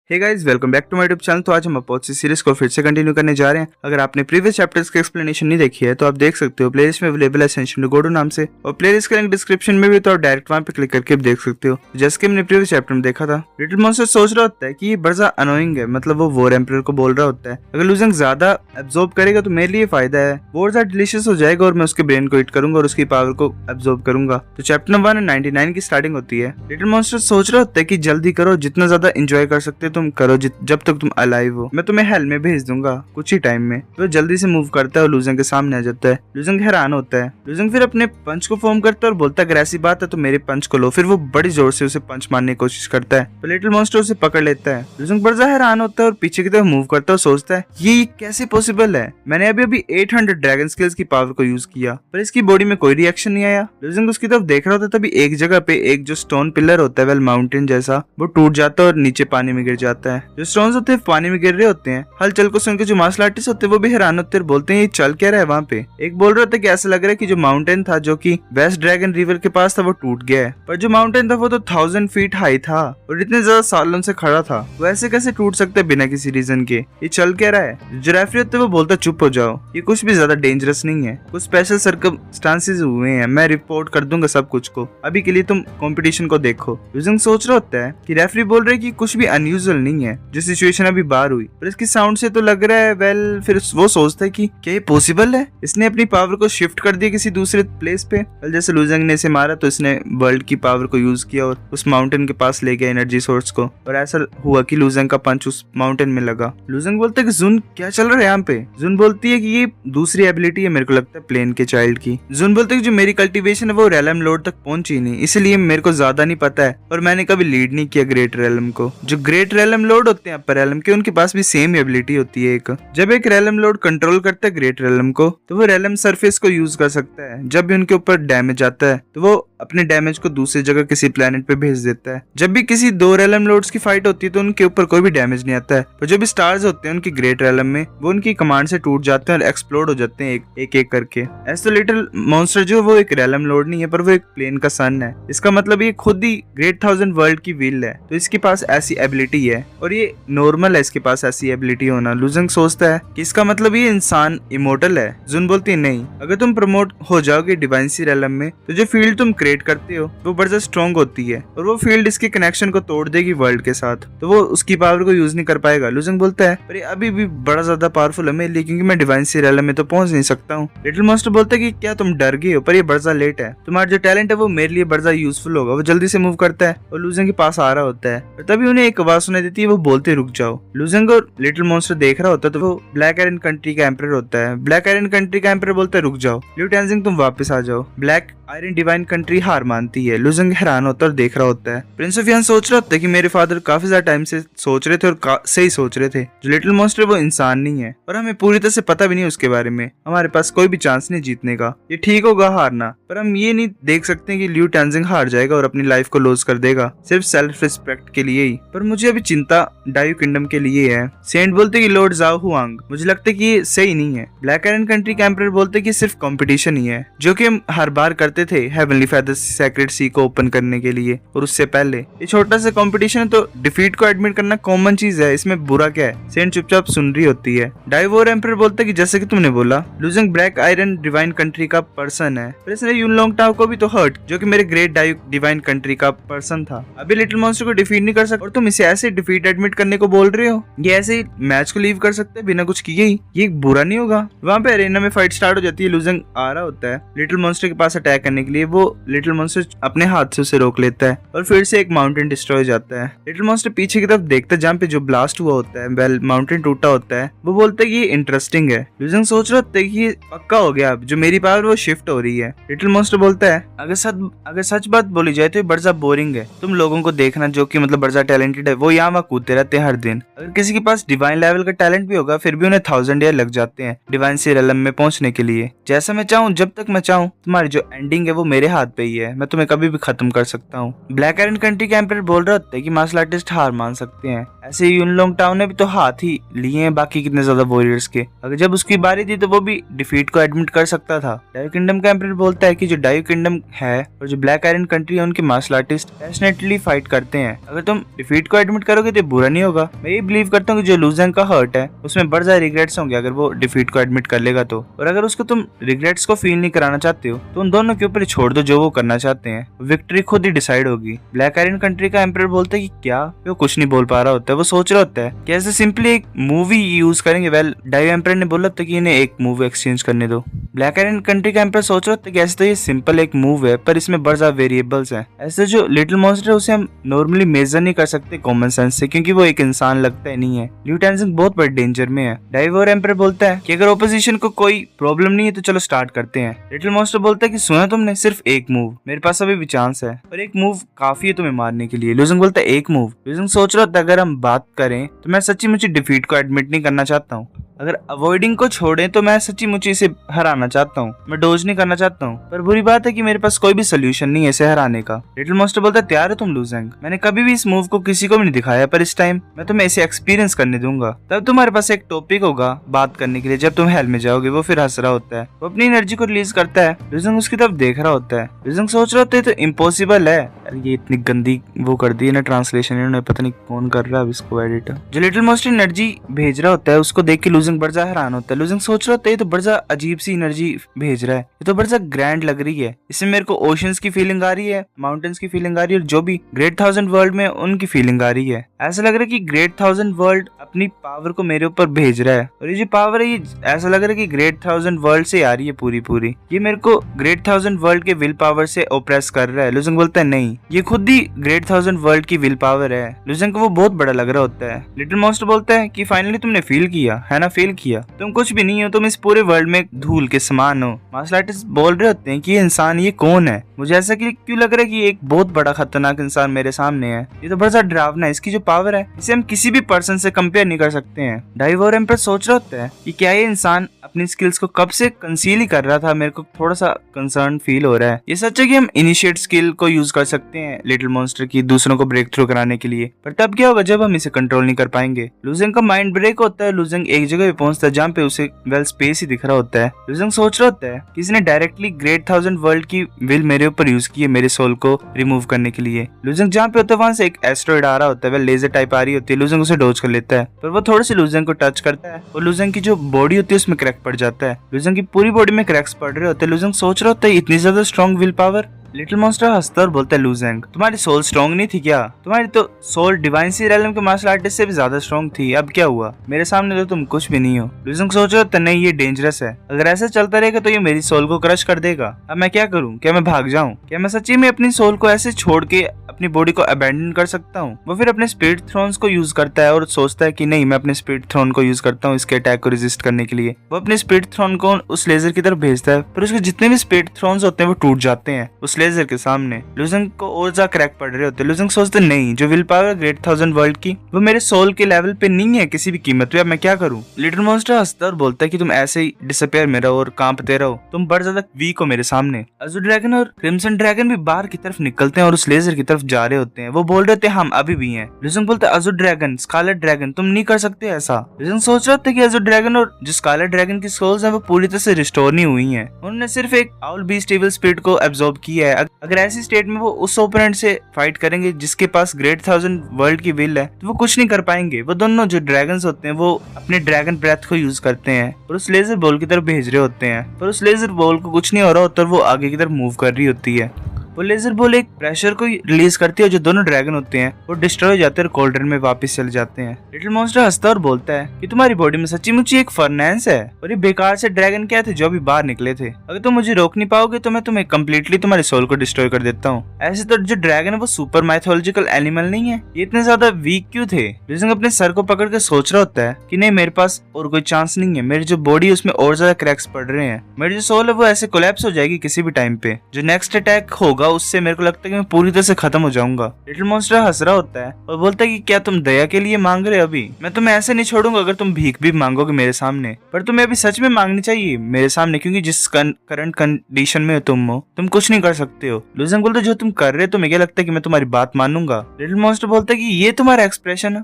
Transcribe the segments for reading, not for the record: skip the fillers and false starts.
Hey guys, welcome back to my YouTube channel. तो आज हम अपोज सीरीज को फिर से कंटिन्यू करने जा रहे हैं। अगर आपने प्रीवियस चैप्टर्स की एक्सप्लेनेशन नहीं देखी है तो आप देख सकते हो, प्लेलिस्ट में अवेलेबल है असेंशन टू गॉड नाम से, और प्लेलिस्ट का लिंक डिस्क्रिप्शन में भी, तो आप डायरेक्ट वहां पे क्लिक करके भी देख सकते हो। जैसे कि हमने प्रीवियस चैप्टर में देखा था, लिटिल मॉन्स्टर सोच रहा होता है कि ये बड़ा अनोइंग है, मतलब वो वॉर एम्परर को बोल रहा होता है अगर लूजिंग ज्यादा एब्जॉर्ब करेगा तो मेरे लिए फायदा है, वो ज्यादा डिलीशियस हो जाएगा और मैं उसके ब्रेन को हिट करूंगा और उसकी पावर को एब्जॉर्ब करूंगा। तो चैप्टर नंबर 199 की स्टार्टिंग होती है। लिटिल मॉन्स्टर सोच रहा होता है कि जल्दी करो, जितना ज्यादा एंजॉय कर सकते हो तुम करो, जब तक तुम अलाइव हो। मैं तुम्हें हेल में भेज दूंगा कुछ ही टाइम में। तो जल्दी से मूव करता है और लूजिंग के सामने आ जाता है। लूजिंग हैरान होता है। लूजिंग फिर अपने पंच को फॉर्म करता है और बोलता है अगर ऐसी बात है तो मेरे पंच को लो। फिर वो बड़ी जोर से उसे पंच मारने की कोशिश करता है तो लिटिल मॉन्स्टर उसे पकड़ लेता है। लूजिंग बड़ा हैरान होता है और पीछे की तरफ मूव करता है और सोचता है ये कैसे पॉसिबल है। मैंने अभी 800 ड्रैगन स्किल्स की पावर को यूज किया पर इसकी बॉडी में कोई रिएक्शन नहीं आया। लूजिंग उसकी तरफ देख रहा होता, तभी एक जगह पे एक जो स्टोन पिलर होता है, वेल माउंटेन जैसा, वो टूट जाता है और नीचे पानी में गिर जाता है। जो स्टोन्स होते हैं पानी में गिर रहे होते हैं। हलचल को सुनकर जो मार्शल आर्टिस्ट होते हैं वो भी हैरान होते हैं, बोलते हैं ये चल क्या रहा है वहाँ पे। एक बोल रहा था कि ऐसा लग रहा है कि जो माउंटेन था जो कि वेस्ट ड्रैगन रिवर के पास था वो टूट गया है, पर जो माउंटेन था वो तो 1000 फीट हाई था और इतने ज्यादा सालों से खड़ा था, वो ऐसे कैसे टूट सकता है बिना किसी रीजन के। ये चल क्या रहा है। जो रेफरी होते वो बोलता चुप हो जाओ, ये कुछ भी ज्यादा डेंजरस नहीं है, कुछ स्पेशल सर्कमस्टांसेस हुए हैं, मैं रिपोर्ट कर दूंगा सब कुछ को, अभी के लिए तुम कंपटीशन को देखो। लूजिंग सोच रहा होता है कि रेफरी बोल रहे कि कुछ भी अनयूजुअल नहीं है जो सिचुएशन अभी बाहर हुई, पर इसकी साउंड से तो लग रहा है, वेल फिर वो सोचता है कि क्या ये पॉसिबल है। इसने अपनी पावर को शिफ्ट कर दिया किसी दूसरे प्लेस पे। जैसे लूजिंग ने इसे मारा तो इसने वर्ल्ड की पावर को यूज किया और उस माउंटेन के पास ले गया एनर्जी सोर्स को, और ऐसा हुआ कि लूजिंग का पंच उस माउंटेन में लगा। लूजिंग बोलता है कि जुन क्या चल रहा है यहाँ पे। जुन बोलती है कि ये दूसरी एबिलिटी है, मेरे को लगता है प्लेन के चाइल्ड की। जुन बोलते है कि जो मेरी कल्टीवेशन है वो रेलम लॉर्ड तक पहुंची नहीं, इसलिए मेरे को ज्यादा नहीं पता है और मैंने कभी लीड नहीं किया ग्रेट रेलम को। जो ग्रेट रेलम लॉर्ड होते हैं अपर रेलम के, उनके पास भी सेम एबिलिटी होती है एक। जब एक रेलम लॉर्ड कंट्रोल करता है ग्रेट रेलम को तो वो रेलम सरफेस को यूज कर सकता है। जब भी उनके ऊपर डैमेज आता है तो वो अपने डैमेज को दूसरी जगह किसी प्लेनेट पे भेज देता है। जब भी किसी दो रेलम लॉर्ड्स की फाइट होती है तो उनके ऊपर कोई भी डैमेज नहीं आता है, पर जो भी स्टार्स होते हैं उनकी ग्रेट रेलम में, वो उनकी कमांड से टूट जाते हैं और एक्सप्लोड हो जाते हैं एक एक करके। ऐसे तो लिटिल मॉन्स्टर जो वो एक रेलम लॉर्ड नहीं है, पर वो एक प्लेन का सन है। इसका मतलब ये खुद ही ग्रेट 1000 वर्ल्ड की व्हील है, तो इसके पास ऐसी एबिलिटी है और ये नॉर्मल है इसके पास ऐसी एबिलिटी होना। लूजिंग सोचता है कि इसका मतलब ये इंसान इमोर्टल है। जुन बोलती है नहीं, अगर तुम प्रमोट हो जाओगे डिवाइन सी रेलम में तो जो फील्ड तुम क्रिएट करते हो वो बड़ा स्ट्रॉन्ग होती है और वो फील्ड इसके कनेक्शन को तोड़ देगी वर्ल्ड के साथ, तो वो उसकी पावर को यूज नहीं कर पाएगा। लूजिंग बोलता है पर ये अभी भी बड़ा ज्यादा पावरफुल है मेरे लिए, क्योंकि मैं डिवाइन सी रेलम में तो पहुंच नहीं सकता हूँ। लिटिल मॉन्स्टर बोलता है कि क्या तुम डर गए हो, पर ये बड़ा लेट है, तुम्हारा जो टैलेंट है वो मेरे लिए बड़ा यूजफुल होगा। वो जल्दी से मूव करता है और लूजिंग के पास आ रहा होता है, और तभी उन्हें एक आवाज सुनाई देती है, वो बोलते रुक जाओ। लूजिंग और लिटिल मॉन्स्टर देख रहा होता है तो वो ब्लैक आयरन कंट्री का एम्परर होता है। ब्लैक आयरन कंट्री का एम्परर बोलता है रुक जाओ लिu टांजिंग, तुम वापस आ जाओ। ब्लैक आयरन डिवाइन कंट्री हार मानती है। लूजिंग हैरान होता है और देख रहा होता है। प्रिंस ऑफ यान सोच रहा होता है कि मेरे फादर काफी ज्यादा टाइम से सोच रहे थे और सही सोच रहे थे, जो लिटिल मॉन्स्टर वो इंसान नहीं है और हमें पूरी तरह से पता भी नहीं उसके बारे में, हमारे पास कोई भी चांस नहीं जीतने का। ये ठीक होगा हारना, पर हम ये नहीं देख सकते कि लिu टांजिंग हार जाएगा और अपनी लाइफ को लॉस कर देगा सिर्फ सेल्फ रिस्पेक्ट के लिए ही। पर मुझे अभी चिंता डायू किंगडम के लिए है। सेंट बोलते कि लॉर्ड जाओ हुआंग, मुझे लगता है कि ये सही नहीं है। ब्लैक आयरन कंट्री के एम्परर बोलते कि सिर्फ कंपटीशन ही है, जो कि हम हर बार करते थे हेवनली फेदर्स सेक्रेट सी को ओपन करने के लिए, और उससे पहले ये छोटा सा कंपटीशन है, तो डिफीट को एडमिट करना कॉमन चीज है, इसमें बुरा क्या है। सेंट चुपचाप सुन रही होती है। डाइवोर एम्परर बोलता है कि जैसे कि तुमने बोला losing black iron divine country का पर्सन है, पर इसने यून लॉन्ग टाओ को भी तो हर्ट, जो कि मेरे ग्रेट डिवाइन कंट्री का पर्सन था। अभी लिटिल मॉन्स्टर को डिफीट नहीं कर सकता और तुम इसे ऐसे डिफीट एडमिट करने को बोल रहे हो। ये ऐसे ही मैच को लीव कर सकते हैं बिना कुछ किए ही, ये बुरा नहीं होगा। वहाँ पे अरेना में फाइट स्टार्ट हो जाती है। लूजिंग आ रहा होता है लिटिल मॉन्स्टर के पास अटैक करने के लिए, वो लिटिल मॉन्स्टर अपने हाथ से उसे रोक लेता है और फिर से एक माउंटेन डिस्ट्रॉय हो जाता है। लिटिल मॉन्स्टर पीछे की तरफ देखता है जहाँ पे जो ब्लास्ट हुआ होता है, वेल माउंटेन टूटा होता है। वो बोलता है कि ये इंटरेस्टिंग है। लूजिंग सोच रहा होता है कि ये पक्का हो गया, अब जो मेरी पावर वो शिफ्ट हो रही है। लिटिल मॉन्स्टर बोलता है अगर सच बात बोली जाए तो ये बड़ा बोरिंग है, तुम लोगों को देखना जो कि मतलब बड़ा टैलेंटेड है, वो यहाँ वहाँ कूदते रहते हैं हर दिन। अगर किसी के पास डिवाइन लेवल का टैलेंट भी होगा फिर भी उन्हें 1000 ईयर लग जाते हैं डिवाइन सी रेलम में पहुंचने के लिए। जैसा मैं चाहूँ जब तक मैं चाहूँ, तुम्हारी जो एंडिंग है वो मेरे हाथ पे ही है, मैं तुम्हें कभी भी खत्म कर सकता हूँ। ब्लैक आयरन कंट्री के एम्परर बोल रहा होता है कि मार्शल आर्टिस्ट हार मान सकते हैं, ऐसे यून लॉन्ग टाउन ने भी तो हाथ ही लिए हैं बाकी कितने ज्यादा वॉरियर्स के, अगर जब उसकी बारी थी तो वो भी डिफीट को एडमिट कर सकता था। डायू किंगडम का एम्परर बोलता है कि जो डायू किंगडम है और जो ब्लैक आयरन कंट्री है उनके मार्शल आर्टिस्ट पैशनेटली फाइट करते हैं, अगर तुम डिफीट को एडमिट करोगे तो बुरा नहीं होगा। मैं ये बिलीव करता हूँ कि जो लूजेंग का हर्ट है उसमें बड़े ज्यादा रिग्रेट्स होंगे अगर वो डिफीट को एडमिट कर लेगा तो। और अगर उसको तुम रिग्रेट्स को फील नहीं कराना चाहते हो तो उन दोनों के ऊपर ही छोड़ दो जो वो करना चाहते हैं, विक्ट्री खुद ही डिसाइड होगी। ब्लैक आयरन कंट्री का एम्परर बोलता है कि क्या, वो कुछ नहीं बोल पा रहा होता है, वो सोच रहा होता है कि ऐसे सिंपली एक मूवी यूज करेंगे। वेल डाइव एम्परर ने बोला था कि इन्हें एक मूव एक्सचेंज करने दो। ब्लैक आयरन कंट्री का एम्परर सोच रहा था कि ऐसे तो ये सिंपल एक मूव है पर इसमें बड़ा ज्यादा वेरिएबल्स हैं। ऐसे जो लिटिल मॉन्स्टर है उसे हम नॉर्मली मेजर नहीं कर सकते कॉमन सेंस से, क्योंकि वो एक इंसान लगता है नहीं है। लिu टेंजिंग बहुत बड़े डेंजर में है। डाइव और एम्परर बोलता है कि अगर ओपोजिशन को कोई प्रॉब्लम नहीं है तो चलो स्टार्ट करते हैं। लिटिल मॉन्स्टर बोलता है कि सुना तुमने, सिर्फ एक मूव, मेरे पास अभी भी चांस है और एक मूव काफी है तुम्हें मारने के लिए। लूजिंग बोलता है एक मूव। लूजिंग सोच रहा था अगर हम बात करें तो मैं सच्ची मुझे डिफीट को एडमिट नहीं करना चाहता हूँ। अगर अवॉइडिंग को छोड़ें तो मैं सच्ची मुझे इसे हराना चाहता हूँ, मैं डोज नहीं करना चाहता हूँ, पर बुरी बात है कि मेरे पास कोई भी सोल्यूशन नहीं है इसे हराने का। लिटिल मॉन्स्टर बोलता है तैयार हो तुम लूजिंग? मैंने कभी भी इस मूव को किसी को भी नहीं दिखाया पर इस टाइम मैं तुम्हें इसे एक्सपीरियंस करने दूंगा। तब तुम्हारे पास एक टॉपिक होगा बात करने के लिए जब तुम हेल में जाओगे। वो फिर हंस रहा होता है, वो अपनी एनर्जी को रिलीज करता है। लूजिंग उसकी तरफ देख रहा होता है। लूजिंग सोच रहा होता है तो इम्पॉसिबल है। ये इतनी गंदी वो कर दी है ना ट्रांसलेशन, इन्होंने पता नहीं कौन कर रहा है इसको एडिट। जो लिटिल मॉन्स्टर एनर्जी भेज रहा होता है उसको देख के लूजिंग बड़ा ज्यादा हैरान होता है। लूजिंग सोच रहा होता है ये तो बड़ा ज्यादा अजीब सी एनर्जी भेज रहा है, ये तो बड़ा ज्यादा ग्रैंड लग रही है। इसमें मेरे को ओशंस की फीलिंग आ रही है, माउंटेन्स की फीलिंग आ रही है और जो भी ग्रेट थाउजेंड वर्ल्ड में उनकी फीलिंग आ रही है। ऐसा लग रहा है कि ग्रेट थाउजेंड वर्ल्ड अपनी पावर को मेरे ऊपर भेज रहा है और ये जो पावर है ये ऐसा लग रहा है कि ग्रेट थाउजेंड वर्ल्ड से आ रही है पूरी। ये मेरे को ग्रेट थाउजेंड वर्ल्ड के विल पावर से ओप्रेस कर रहा है। लूजिंग बोलता है नहीं, ये खुद ही ग्रेट थाउजेंड वर्ल्ड की विल पावर है। लूजिंग को वो बहुत बड़ा लग रहा होता है। लिटिल मॉन्स्टर बोलता है कि फाइनली तुमने फील किया है ना, फील किया, तुम कुछ भी नहीं हो, तुम इस पूरे वर्ल्ड में धूल के समान हो। मार्शल आर्टिस्ट बोल रहे होते हैं कि ये इंसान ये कौन है, मुझे ऐसा क्यों लग रहा है कि एक बहुत बड़ा खतरनाक इंसान मेरे सामने है, ये तो बड़ा सा डरावना है, इसकी जो पावर है इसे हम किसी भी पर्सन से कंपेयर नहीं कर सकते हैं। डाइव और एम्परर सोच रहा होता है कि क्या ये इंसान अपनी स्किल्स को कब से कंसील ही कर रहा था, मेरे को थोड़ा सा कंसर्न फील हो रहा है। ये सच है कि हम इनिशिएट स्किल को यूज कर सकते हैं लिटिल मॉन्स्टर की दूसरों को ब्रेक थ्रू कराने के लिए, पर तब क्या होगा जब हम इसे कंट्रोल नहीं कर पाएंगे। लूजिंग का माइंड ब्रेक होता है। लूजिंग एक जगह पे पहुंचता है जहाँ पे उसे वेल स्पेस ही दिख रहा होता है। लूजिंग सोच रहा होता है कि इसने डायरेक्टली ग्रेट थाउजेंड वर्ल्ड की विल मेरे ऊपर यूज की है मेरे सोल को रिमूव करने के लिए। लूजिंग जहाँ पे होता है वहां से एक एस्ट्रॉइड आ रहा होता है, वह लेजर टाइप आ रही होती है। लूजिंग उसे डोज कर लेता है पर वो थोड़े से लूजिंग को टच करता है और लूजिंग की जो बॉडी होती है उसमें क्रैक पड़ जाता है। लूजिंग की पूरी बॉडी में क्रैक्स पड़ रहे होते हैं। लूजिंग सोच रहा होता है इतनी ज्यादा strong will power. Little monster हंसता और बोलता है लूजिंग तुम्हारी सोल स्ट्रॉन्ग नहीं थी क्या, तुम्हारी तो सोल डिवाइन सी रेलम के मार्शल आर्टिस्ट से भी ज्यादा स्ट्रॉन्ग थी, अब क्या हुआ, मेरे सामने तो तुम कुछ भी नहीं हो। लूजिंग सोच रहा था नहीं ये डेंजरस है, अगर ऐसा चलता रहेगा तो ये मेरी सोल को क्रश कर देगा। अब मैं क्या करूं, क्या मैं भाग जाऊं, क्या मैं सच्ची में अपनी सोल को ऐसे छोड़ के अपनी बॉडी को अबैंडन कर सकता हूँ। वो फिर अपने स्पिरिट थ्रोन्स को यूज करता है और सोचता है कि नहीं मैं अपने स्पिरिट थ्रोन को यूज करता हूँ इसके अटैक को रेजिस्ट करने के लिए। वो अपने स्पिरिट थ्रोन को उस लेजर की तरफ भेजता है पर उसके जितने भी स्पिरिट थ्रोन्स होते हैं वो टूट जाते हैं उस लेजर के सामने। लूजिंग को और ज्यादा क्रैक पड़ रहे होते हैं। लूजिंग सोचते नहीं जो will power great thousand world की वो मेरे सोल के लेवल पे नहीं है किसी भी कीमत पे, अब मैं क्या करूँ। लिटिल मॉन्स्टर हंसता और बोलता है कि तुम ऐसे ही डिसअपियर में रहो और कांपते रहो, तुम बड़ा ज्यादा वीक हो मेरे सामने। अज़ूर ड्रैगन और क्रिम्सन ड्रैगन भी बाहर की तरफ निकलते हैं और उस लेजर की तरफ जा रहे होते हैं। वो बोल रहे थे हम अभी भी हैं। लूजिंग बोलता है अज़ूर ड्रैगन, स्कारलेट ड्रैगन, तुम नहीं कर सकते ऐसा। लूजिंग सोच रहा था कि अज़ूर ड्रैगन और जो स्कारलेट ड्रैगन की सोल्स हैं वो पूरी तरह से रिस्टोर नहीं हुई हैं, उन्होंने सिर्फ एक आउल बीस्ट इविल स्पिरिट को एब्जॉर्ब किया है। अगर ऐसी स्टेट में वो उस ओपोनेंट से फाइट करेंगे जिसके पास ग्रेट थाउजेंड वर्ल्ड की विल है तो वो कुछ नहीं कर पाएंगे। वो दोनों जो ड्रैगन्स होते हैं वो अपने ड्रैगन ब्रेथ को यूज करते हैं और उस लेजर बॉल की तरफ भेज रहे होते हैं, पर उस लेजर बॉल को कुछ नहीं हो रहा होता और वो आगे की तरफ मूव कर रही होती है। वो लेजर बॉल एक प्रेशर को रिलीज करती है और जो दोनों ड्रैगन होते हैं वो डिस्ट्रॉय हो जाते हैं और कोल्ड्रन में वापस चले जाते हैं। लिटिल मॉन्स्टर हंसता और बोलता है कि तुम्हारी बॉडी में सच्ची मुच्ची एक फर्नेंस है और ये बेकार से ड्रैगन क्या थे जो अभी बाहर निकले थे, अगर तुम मुझे रोक नहीं पाओगे तो मैं तुम्हें कम्प्लीटली तुम्हारे सोल को डिस्ट्रॉय कर देता हूँ। ऐसे तो जो ड्रैगन है वो सुपर माइथोलॉजिकल एनिमल नहीं है, ये इतने ज्यादा वीक क्यों थे। लूजिंग अपने सर को पकड़ के सोच रहा होता है कि नहीं मेरे पास और कोई चांस नहीं है, मेरी जो बॉडी है उसमें और ज्यादा क्रैक्स पड़ रहे हैं, मेरी जो सोल है वो ऐसे कोलैप्स हो जाएगी किसी भी टाइम पे, जो नेक्स्ट अटैक होगा उससे मेरे को लगता है कि मैं पूरी तरह से खत्म हो जाऊंगा। लिटिल मॉन्स्टर हंस रहा होता है और बोलता है कि क्या तुम दया के लिए मांग रहे हो, अभी मैं तुम्हें ऐसे नहीं छोड़ूंगा अगर तुम भीख भी मांगोगे मेरे सामने, पर तुम्हें अभी सच में मांगनी चाहिए मेरे सामने क्योंकि जिस करंट कंडीशन में तुम हो तुम कुछ नहीं कर सकते हो। लूजिंग बोलते जो तुम कर रहे हो तो मुझे लगता है कि मैं तुम्हारी बात मानूंगा। लिटिल मॉन्स्टर बोलता है कि ये तुम्हारा एक्सप्रेशन है,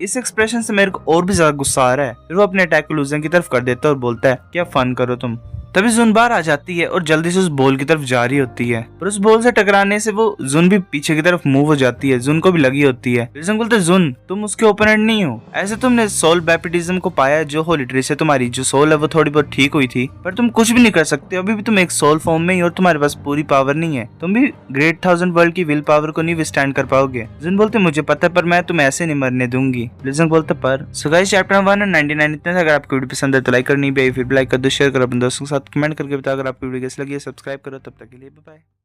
इस एक्सप्रेशन से मेरे को और भी ज्यादा गुस्सा आ रहा है। फिर वो अपने अटैक को लूजिंग की तरफ कर देता है और बोलता है क्या फन करो तुम। तभी जुन बाहर आ जाती है और जल्दी से उस बॉल की तरफ जा रही होती है, पर उस बॉल से टकराने से वो जुन भी पीछे की तरफ मूव हो जाती है। जुन को भी लगी होती है। लिजंग बोलते जुन तुम उसके ओपोनेंट नहीं हो, ऐसे तुमने सोल बैप्टिज्म को पाया जो होली ट्री से तुम्हारी जो सोल है वो थोड़ी बहुत ठीक हुई थी, पर तुम कुछ भी नहीं कर सकते। अभी भी तुम एक सोल फॉर्म में ही और तुम्हारे पास पूरी पावर नहीं है। तुम भी ग्रेट 1000 वर्ल्ड की विल पावर को नहीं विस्टैंड कर पाओगे। जुन बोलते मुझे पता है पर मैं तुम्हें ऐसे नहीं मरने दूंगी। लिजंग बोलते पर सो गाइस चैप्टर 199 इतना था। अगर आपको वीडियो पसंद है तो लाइक करनी भी, फिर लाइक कर दो, शेयर करो अपने दोस्तों के साथ, कमेंट करके बताओ अगर आपको वीडियो कैसी लगी है। सब्सक्राइब करो। तब तक के लिए बाय बाय।